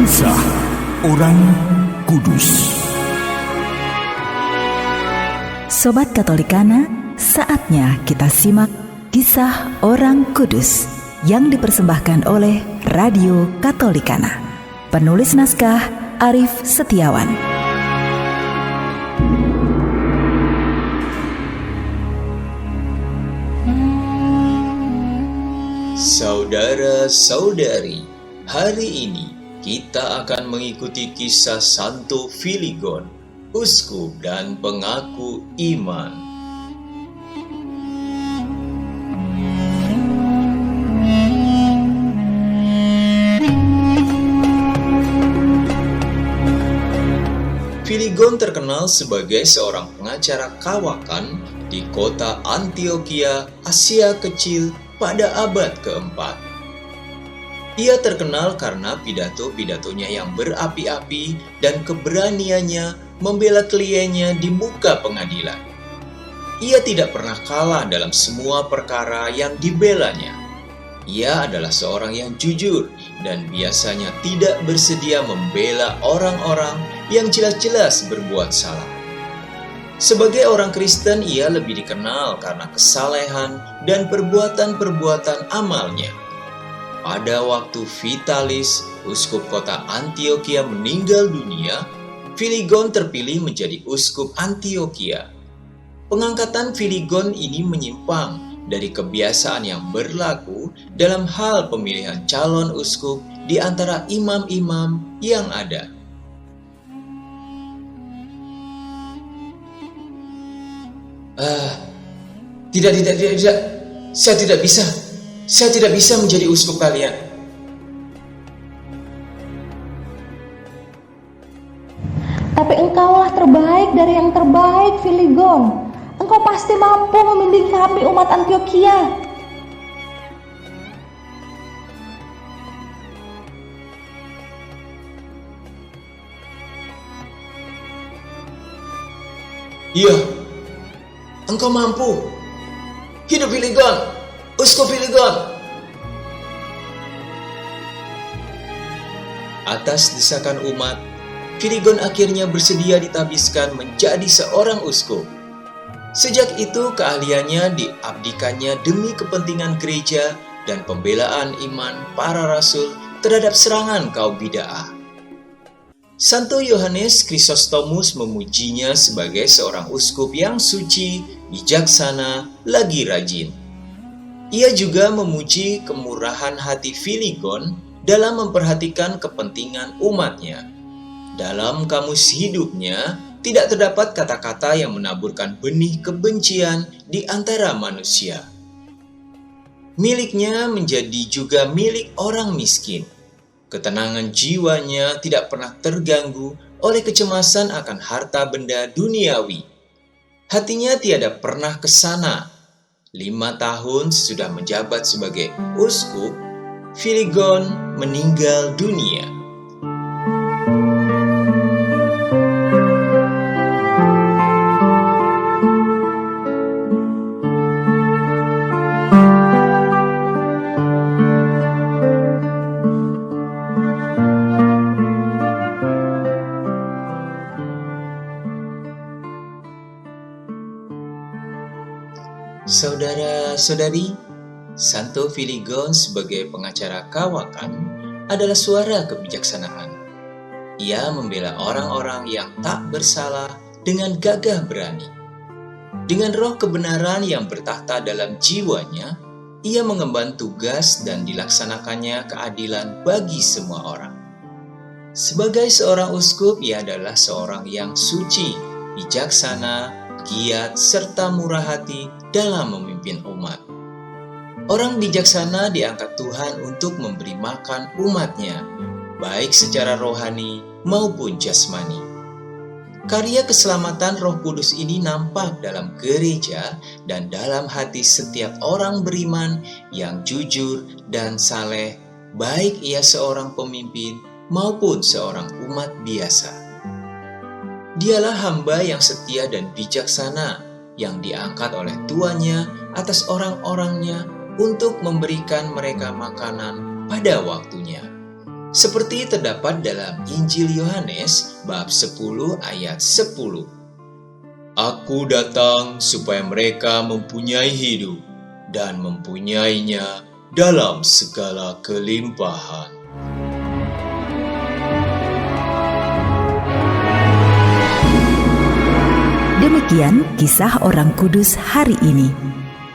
Kisah Orang Kudus. Sobat Katolikana, saatnya kita simak Kisah Orang Kudus yang dipersembahkan oleh Radio Katolikana. Penulis naskah Arif Setiawan. Saudara-saudari, hari ini kita akan mengikuti kisah Santo Filigon, uskup dan pengaku iman. Filigon terkenal sebagai seorang pengacara kawakan di kota Antiokhia, Asia Kecil pada abad keempat. Ia terkenal karena pidato-pidatonya yang berapi-api dan keberaniannya membela kliennya di muka pengadilan. Ia tidak pernah kalah dalam semua perkara yang dibelanya. Ia adalah seorang yang jujur dan biasanya tidak bersedia membela orang-orang yang jelas-jelas berbuat salah. Sebagai orang Kristen, ia lebih dikenal karena kesalehan dan perbuatan-perbuatan amalnya. Pada waktu Vitalis, uskup kota Antiokhia meninggal dunia, Filigon terpilih menjadi uskup Antiokhia. Pengangkatan Filigon ini menyimpang dari kebiasaan yang berlaku dalam hal pemilihan calon uskup di antara imam-imam yang ada. Tidak. Saya tidak bisa menjadi uskup kalian. Tapi engkaulah terbaik dari yang terbaik, Filigon. Engkau pasti mampu membimbing kami umat Antiokhia. Iya, engkau mampu. Hidup Filigon! Uskup Filigon! Atas desakan umat, Filigon akhirnya bersedia ditabiskan menjadi seorang uskup. Sejak itu keahliannya diabdikannya demi kepentingan gereja dan pembelaan iman para rasul terhadap serangan kaum bid'ah. Santo Yohanes Chrysostomus memujinya sebagai seorang uskup yang suci, bijaksana, lagi rajin. Ia juga memuji kemurahan hati Filigon dalam memperhatikan kepentingan umatnya. Dalam kamus hidupnya, tidak terdapat kata-kata yang menaburkan benih kebencian di antara manusia. Miliknya menjadi juga milik orang miskin. Ketenangan jiwanya tidak pernah terganggu oleh kecemasan akan harta benda duniawi. Hatinya tiada pernah kesana. 5 tahun sesudah menjabat sebagai uskup, Filigon meninggal dunia. Saudara-saudari, Santo Filigon sebagai pengacara kawakan adalah suara kebijaksanaan. Ia membela orang-orang yang tak bersalah dengan gagah berani. Dengan roh kebenaran yang bertahta dalam jiwanya, ia mengemban tugas dan dilaksanakannya keadilan bagi semua orang. Sebagai seorang uskup, ia adalah seorang yang suci, bijaksana, giat, serta murah hati dalam memimpin umat. Orang bijaksana diangkat Tuhan untuk memberi makan umatnya, baik secara rohani maupun jasmani. Karya keselamatan Roh Kudus ini nampak dalam gereja dan dalam hati setiap orang beriman yang jujur dan saleh, baik ia seorang pemimpin maupun seorang umat biasa. Dialah hamba yang setia dan bijaksana yang diangkat oleh tuannya atas orang-orangnya untuk memberikan mereka makanan pada waktunya. seperti terdapat dalam Injil Yohanes bab 10 ayat 10. Aku datang supaya mereka mempunyai hidup dan mempunyainya dalam segala kelimpahan. Demikian kisah orang kudus hari ini.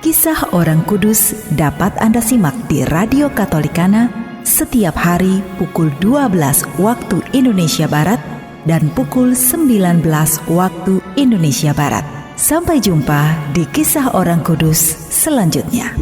Kisah orang kudus dapat Anda simak di Radio Katolikana setiap hari pukul 12 waktu Indonesia Barat dan pukul 19 waktu Indonesia Barat. Sampai jumpa di kisah orang kudus selanjutnya.